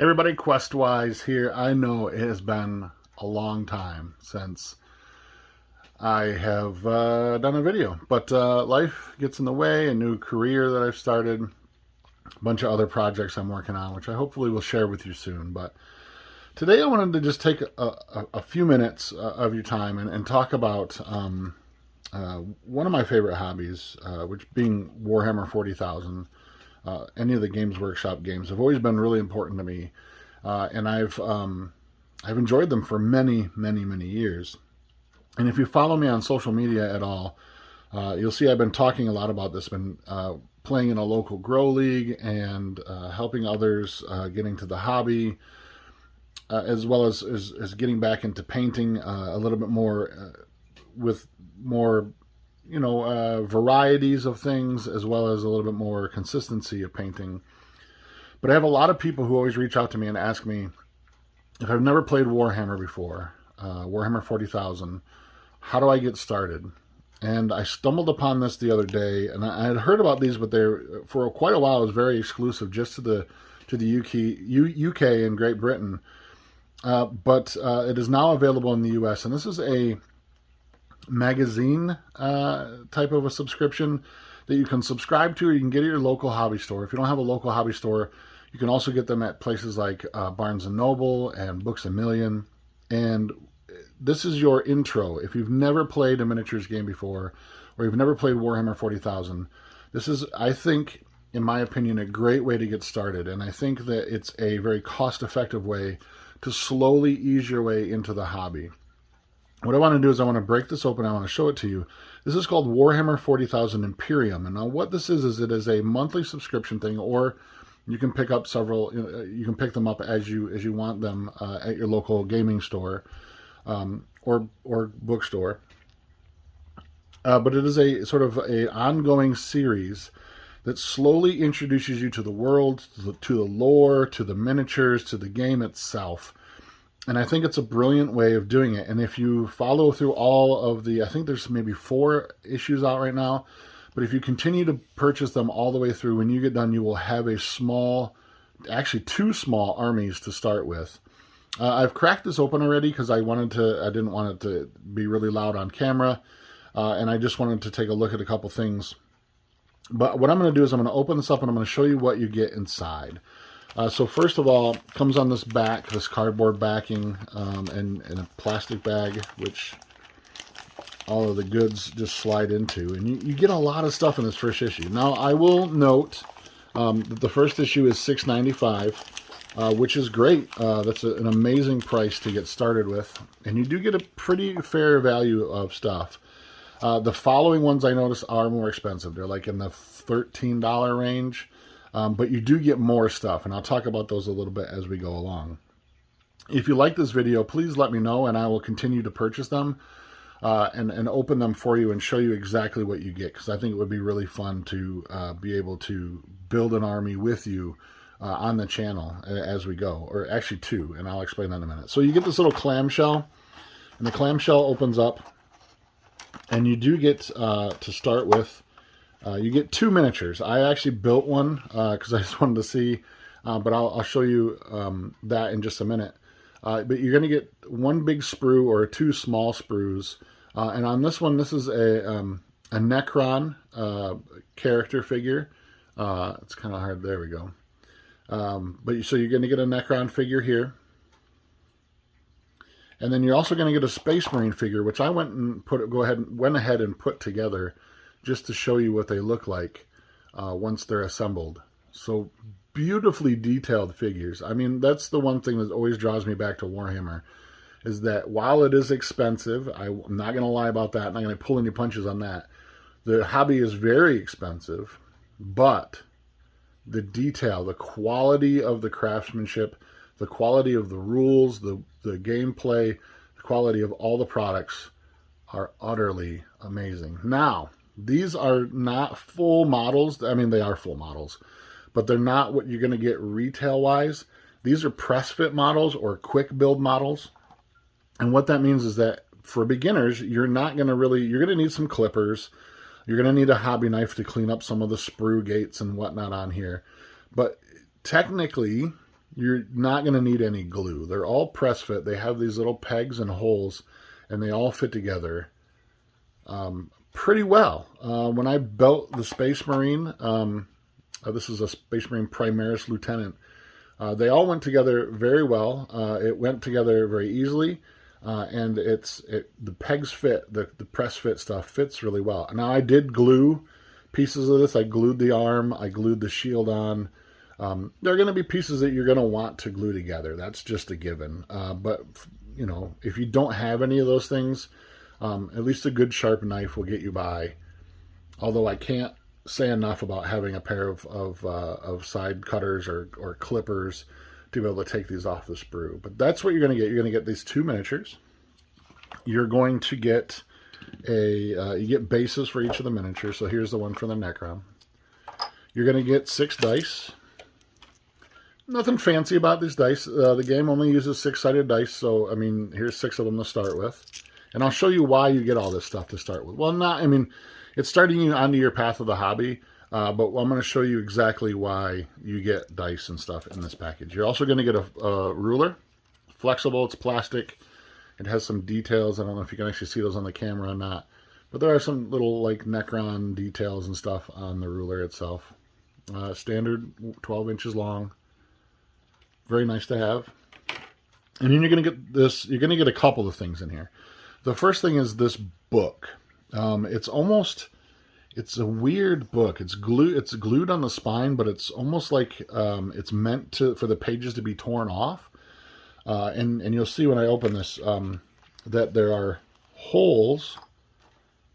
Everybody, quest-wise here, I know it has been a long time since I have done a video, but life gets in the way, a new career that I've started, a bunch of other projects I'm working on, which I hopefully will share with you soon. But today I wanted to just take a few minutes of your time and talk about one of my favorite hobbies, which being Warhammer 40,000. Any of the Games Workshop games have always been really important to me, and I've enjoyed them for many, many, many years. And if you follow me on social media at all, you'll see I've been talking a lot about this. Been playing in a local grow league and helping others getting to the hobby, as well as getting back into painting a little bit more with more varieties of things, as well as a little bit more consistency of painting. But I have a lot of people who always reach out to me and ask me, if I've never played Warhammer before, Warhammer 40,000, how do I get started? And I stumbled upon this the other day, and I had heard about these, but for quite a while it was very exclusive just to the UK and Great Britain. But it is now available in the US, and this is a magazine type of a subscription that you can subscribe to, or you can get at your local hobby store. If you don't have a local hobby store, you can also get them at places like Barnes & Noble and Books A Million. And this is your intro. If you've never played a miniatures game before, or you've never played Warhammer 40,000, this is, I think, in my opinion, a great way to get started. And I think that it's a very cost-effective way to slowly ease your way into the hobby. What I want to do is I want to break this open. I want to show it to you. This is called Warhammer 40,000 Imperium. And now what this is it is a monthly subscription thing, or you can pick up several, you can pick them up as you want them at your local gaming store or bookstore. But it is a sort of a ongoing series that slowly introduces you to the world, to the lore, to the miniatures, to the game itself. And I think it's a brilliant way of doing it. And if you follow through all of the, I think there's maybe 4 issues out right now, but if you continue to purchase them all the way through, when you get done, you will have a small, actually 2 small armies to start with. I've cracked this open already because I didn't want it to be really loud on camera. And I just wanted to take a look at a couple things. But what I'm going to do is I'm going to open this up and I'm going to show you what you get inside. So first of all, it comes on this back, this cardboard backing, and a plastic bag, which all of the goods just slide into. And you get a lot of stuff in this first issue. Now, I will note that the first issue is $6.95, which is great. That's an amazing price to get started with. And you do get a pretty fair value of stuff. The following ones I noticed are more expensive. They're like in the $13 range. But you do get more stuff, and I'll talk about those a little bit as we go along. If you like this video, please let me know, and I will continue to purchase them and open them for you and show you exactly what you get, because I think it would be really fun to be able to build an army with you on the channel as we go, or actually 2, and I'll explain that in a minute. So you get this little clamshell, and the clamshell opens up, and you do get to start with you get 2 miniatures. I actually built one because I just wanted to see, but I'll show you that in just a minute. But you're going to get 1 big sprue or 2 small sprues. And on this one, this is a Necron character figure. It's kind of hard. There we go. So you're going to get a Necron figure here. And then you're also going to get a Space Marine figure, which I went ahead and put together, just to show you what they look like once they're assembled. So beautifully detailed figures. I mean, that's the one thing that always draws me back to Warhammer, is that while it is expensive, I'm not going to lie about that, I'm not going to pull any punches on that. The hobby is very expensive, but the detail, the quality of the craftsmanship, the quality of the rules, the gameplay, the quality of all the products are utterly amazing. Now, these are not full models. I mean, they are full models, but they're not what you're going to get retail-wise. These are press fit models or quick build models. And what that means is that for beginners, you're going to need some clippers. You're going to need a hobby knife to clean up some of the sprue gates and whatnot on here. But technically, you're not going to need any glue. They're all press fit. They have these little pegs and holes, and they all fit together pretty well. When I built the Space Marine, this is a Space Marine Primaris Lieutenant, they all went together very well. It went together very easily, and the pegs fit, the press fit stuff fits really well. Now, I did glue pieces of this. I glued the arm, I glued the shield on. There are going to be pieces that you're going to want to glue together. That's just a given. But, you know, if you don't have any of those things, at least a good sharp knife will get you by. Although I can't say enough about having a pair of side cutters or clippers to be able to take these off the sprue. But that's what you're going to get. You're going to get these 2 miniatures. You're going to get you get bases for each of the miniatures. So here's the one for the Necron. You're going to get 6 dice. Nothing fancy about these dice. The game only uses 6-sided dice, so, I mean, here's 6 of them to start with. And I'll show you why you get all this stuff to start with. Well, it's starting you onto your path of the hobby, but I'm going to show you exactly why you get dice and stuff in this package. You're also going to get a ruler. Flexible, it's plastic. It has some details. I don't know if you can actually see those on the camera or not. But there are some little, like, Necron details and stuff on the ruler itself. Standard, 12 inches long. Very nice to have. And then you're going to get this. You're going to get a couple of things in here. The first thing is this book. It's a weird book. It's glued on the spine, but it's almost like it's meant for the pages to be torn off. And you'll see when I open this that there are holes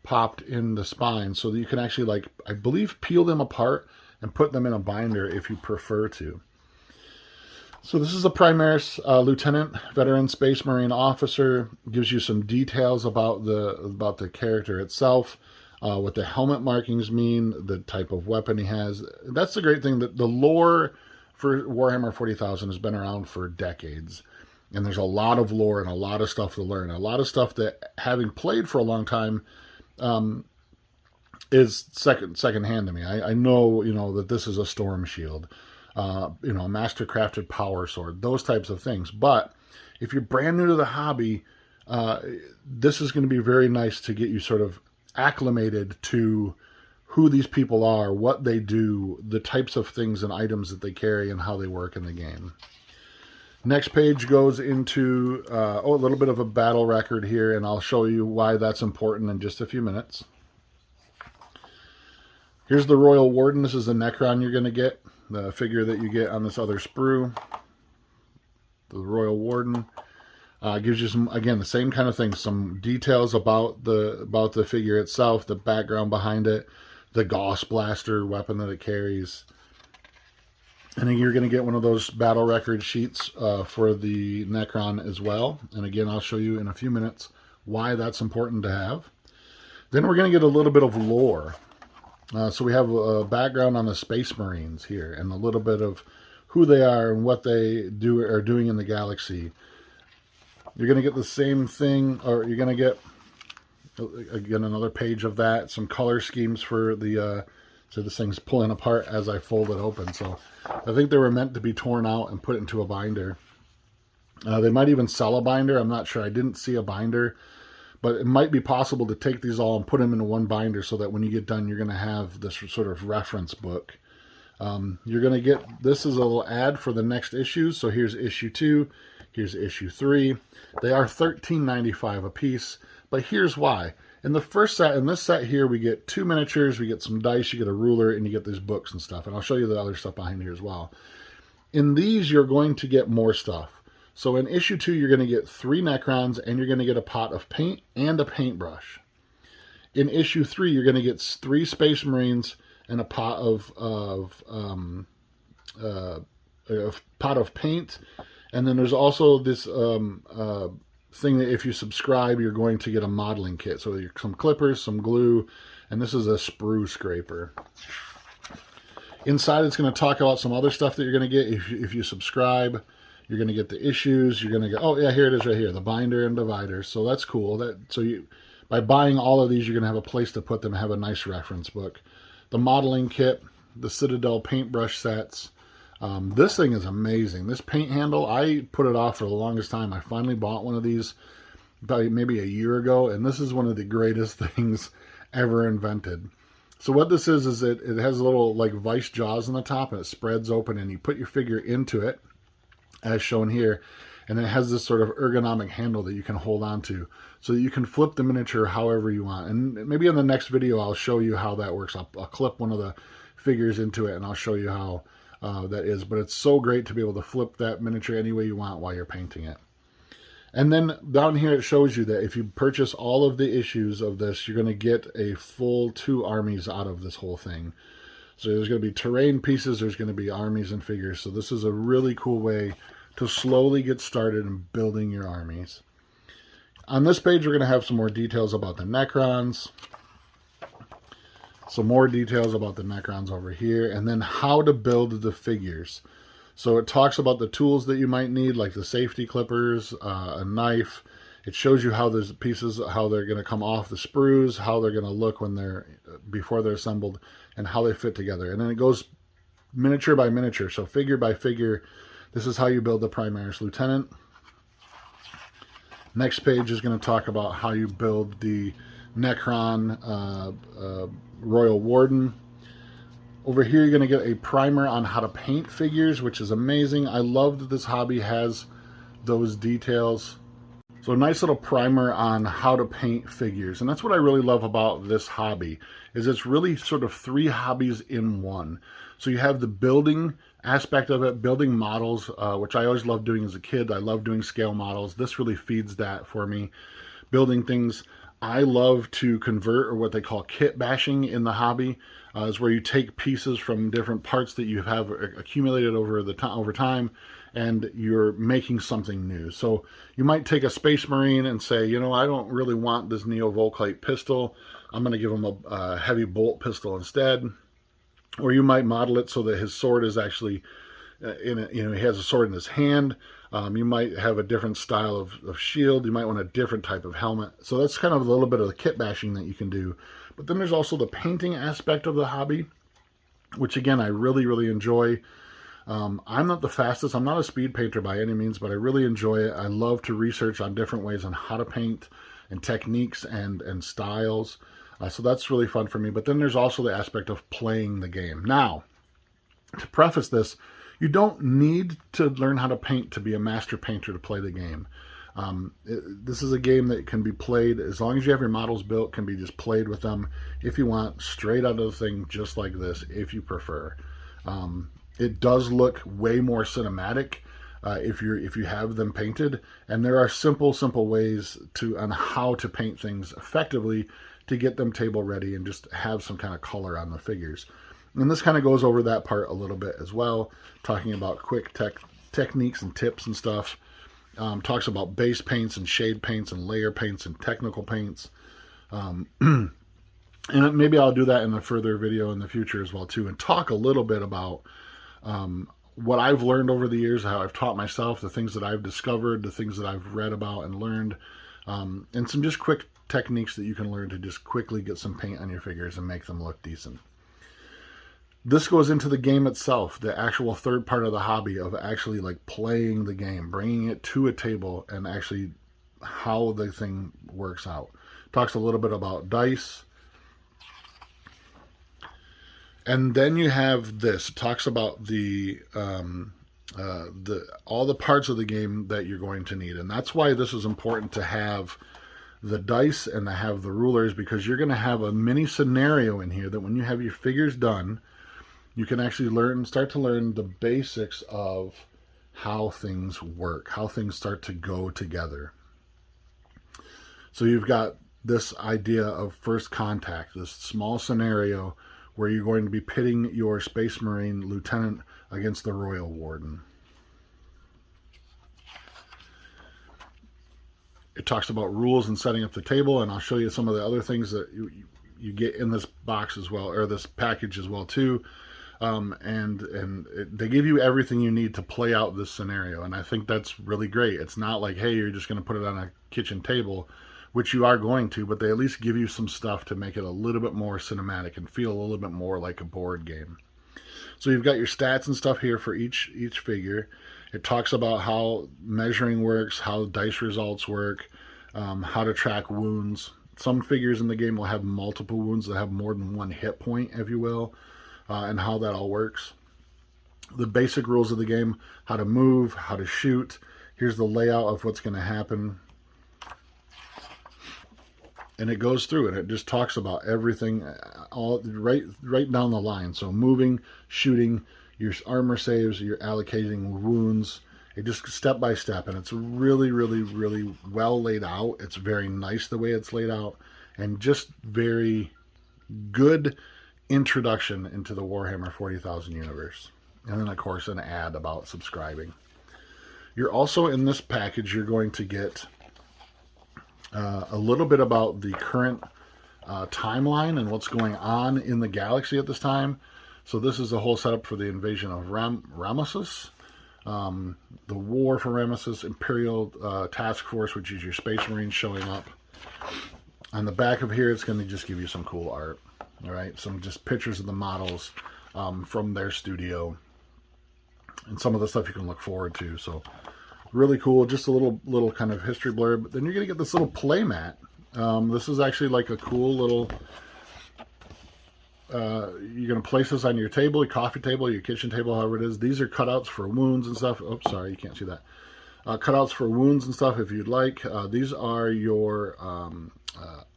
popped in the spine so that you can actually, like, I believe, peel them apart and put them in a binder if you prefer to. So this is a Primaris Lieutenant, Veteran Space Marine Officer. Gives you some details about the character itself, what the helmet markings mean, the type of weapon he has. That's the great thing, that the lore for Warhammer 40,000 has been around for decades. And there's a lot of lore and a lot of stuff to learn. A lot of stuff that, having played for a long time, is secondhand to me. I know, that this is a storm shield. Master crafted power sword, those types of things. But if you're brand new to the hobby, this is going to be very nice to get you sort of acclimated to who these people are, what they do, the types of things and items that they carry, and how they work in the game. Next page goes into a little bit of a battle record here, and I'll show you why that's important in just a few minutes. Here's the Royal Warden. This is the Necron you're going to get. The figure that you get on this other sprue, the Royal Warden, gives you some, again, the same kind of thing, some details about the figure itself, the background behind it, the Gauss Blaster weapon that it carries. And then you're going to get one of those battle record sheets for the Necron as well. And again, I'll show you in a few minutes why that's important to have. Then we're going to get a little bit of lore. So we have a background on the Space Marines here, and a little bit of who they are and what they are doing in the galaxy. You're going to get the same thing, or you're going to get, again, another page of that, some color schemes for the, so this thing's pulling apart as I fold it open. So I think they were meant to be torn out and put into a binder. They might even sell a binder. I'm not sure. I didn't see a binder. But it might be possible to take these all and put them into one binder so that when you get done, you're going to have this sort of reference book. You're going to get, this is a little ad for the next issues. So here's issue 2, here's issue 3. They are $13.95 a piece, but here's why. In the first set, in this set here, we get 2 miniatures, we get some dice, you get a ruler, and you get these books and stuff. And I'll show you the other stuff behind here as well. In these, you're going to get more stuff. So in issue 2, you're going to get 3 Necrons, and you're going to get a pot of paint and a paintbrush. In issue 3, you're going to get 3 Space Marines and a pot of paint. And then there's also this thing that if you subscribe, you're going to get a modeling kit. So some clippers, some glue, and this is a sprue scraper. Inside, it's going to talk about some other stuff that you're going to get if you subscribe. You're going to get the issues. You're going to get, oh yeah, here it is right here, the binder and divider. So that's cool. By buying all of these, you're going to have a place to put them, have a nice reference book. The modeling kit, the Citadel paintbrush sets, This thing is amazing. This paint handle, I put it off for the longest time. I finally bought one of these about maybe a year ago, and this is one of the greatest things ever invented. So what this is it has little like vice jaws on the top, and it spreads open, and you put your figure into it, as shown here, and it has this sort of ergonomic handle that you can hold on to, so that you can flip the miniature however you want. And maybe in the next video I'll show you how that works. I'll clip one of the figures into it, and I'll show you how that is. But it's so great to be able to flip that miniature any way you want while you're painting it. And then down here it shows you that if you purchase all of the issues of this, you're going to get a full 2 armies out of this whole thing. So there's going to be terrain pieces, there's going to be armies and figures. So this is a really cool way to slowly get started in building your armies. On this page, we're going to have some more details about the Necrons. Some more details about the Necrons over here. And then how to build the figures. So it talks about the tools that you might need, like the safety clippers, a knife. It shows you how those pieces, how they're going to come off the sprues, how they're going to look when before they're assembled, and how they fit together. And then it goes miniature by miniature, so figure by figure. This is how you build the Primaris Lieutenant. Next page is going to talk about how you build the Necron Royal Warden. Over here, you're going to get a primer on how to paint figures, which is amazing. I love that this hobby has those details. So a nice little primer on how to paint figures. And that's what I really love about this hobby, is it's really sort of 3 hobbies in one. So you have the building aspect of it, building models, which I always loved doing as a kid. I love doing scale models. This really feeds that for me. Building things. I love to convert, or what they call kit bashing in the hobby, is where you take pieces from different parts that you have accumulated over time, and you're making something new. So you might take a Space Marine and say, you know, I don't really want this Neo-Volkite pistol. I'm going to give him a heavy bolt pistol instead. Or you might model it so that his sword is actually he has a sword in his hand. You might have a different style of shield. You might want a different type of helmet. So that's kind of a little bit of the kit bashing that you can do. But then there's also the painting aspect of the hobby, which again, I really, really enjoy. I'm not the fastest. I'm not a speed painter by any means, but I really enjoy it. I love to research on different ways on how to paint and techniques and styles. So that's really fun for me. But then there's also the aspect of playing the game. Now, to preface this, you don't need to learn how to paint to be a master painter to play the game. This is a game that can be played, as long as you have your models built, can be just played with them if you want, straight out of the thing, just like this, if you prefer. It does look way more cinematic if you have them painted, and there are simple ways on how to paint things effectively to get them table ready and just have some kind of color on the figures. And this kind of goes over that part a little bit as well, talking about quick techniques and tips and stuff. Talks about base paints and shade paints and layer paints and technical paints. And maybe I'll do that in a further video in the future as well too, and talk a little bit about what I've learned over the years, how I've taught myself, the things that I've discovered, the things that I've read about and learned, and some just quick techniques that you can learn to just quickly get some paint on your figures and make them look decent. This goes into the game itself, the actual third part of the hobby of actually like playing the game, bringing it to a table, and actually how the thing works out. Talks a little bit about dice. And then you have this. It talks about all the parts of the game that you're going to need. And that's why this is important to have the dice and to have the rulers, because you're going to have a mini scenario in here that when you have your figures done, you can actually start to learn the basics of how things work, how things start to go together. So you've got this idea of first contact, this small scenario where you're going to be pitting your Space Marine Lieutenant against the Royal Warden. It talks about rules and setting up the table, and I'll show you some of the other things that you get in this box as well, or this package as well too. They give you everything you need to play out this scenario, and I think that's really great. It's not like, hey, you're just going to put it on a kitchen table, which you are going to, but they at least give you some stuff to make it a little bit more cinematic and feel a little bit more like a board game. So you've got your stats and stuff here for each figure. It talks about how measuring works, how dice results work, how to track wounds. Some figures in the game will have multiple wounds that have more than one hit point, if you will, and how that all works. The basic rules of the game, how to move, how to shoot. Here's the layout of what's going to happen. And it goes through and it just talks about everything all right down the line. So moving, shooting, your armor saves, you're allocating wounds. It just step by step, and it's really, really, really well laid out. It's very nice the way it's laid out, and just very good introduction into the Warhammer 40,000 universe. And then, of course, an ad about subscribing. You're also, in this package, you're going to get a little bit about the current timeline and what's going on in the galaxy at this time. So this is the whole setup for the invasion of Ramesis, the war for Ramesis, Imperial Task Force, which is your Space Marines showing up. On the back of here, it's going to just give you some cool art. All right, some just pictures of the models from their studio, and some of the stuff you can look forward to. So really cool, just a little kind of history blurb. Then you're going to get this little play mat. This is actually like a cool little, you're going to place this on your table, your coffee table, your kitchen table, however it is. These are cutouts for wounds and stuff. Oops, sorry, you can't see that. Cutouts for wounds and stuff if you'd like. These are your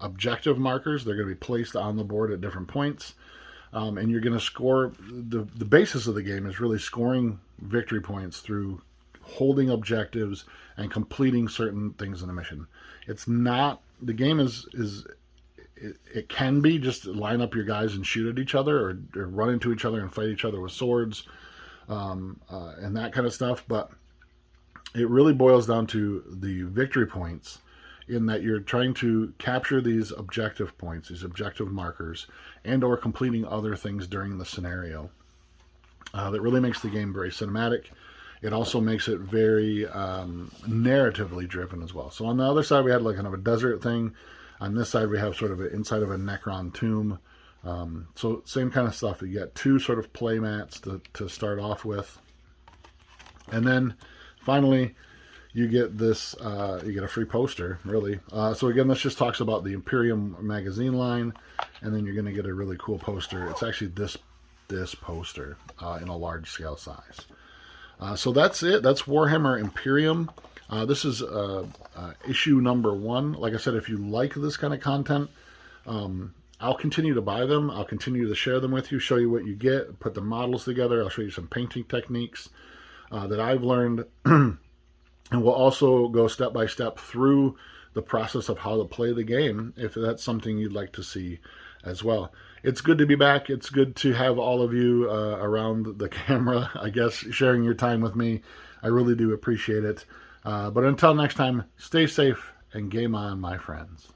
objective markers. They're going to be placed on the board at different points. And you're going to score, the basis of the game is really scoring victory points through holding objectives and completing certain things in a mission. It's not, the game it can be just line up your guys and shoot at each other, or run into each other and fight each other with swords, and that kind of stuff. But it really boils down to the victory points, in that you're trying to capture these objective points, these objective markers, and or completing other things during the scenario. That really makes the game very cinematic. It also makes it very narratively driven as well. So on the other side, we had like kind of a desert thing. On this side, we have sort of inside of a Necron tomb. So same kind of stuff. You get two sort of play mats to start off with. And then finally, you get this, you get a free poster, really. So again, this just talks about the Imperium magazine line. And then you're going to get a really cool poster. It's actually this poster in a large scale size. So that's it. That's Warhammer Imperium. This is issue number 1. Like I said, if you like this kind of content, I'll continue to buy them. I'll continue to share them with you, show you what you get, put the models together. I'll show you some painting techniques that I've learned. And we'll also go step by step through the process of how to play the game, if that's something you'd like to see as well. It's good to be back. It's good to have all of you around the camera, I guess, sharing your time with me. I really do appreciate it. But until next time, stay safe and game on, my friends.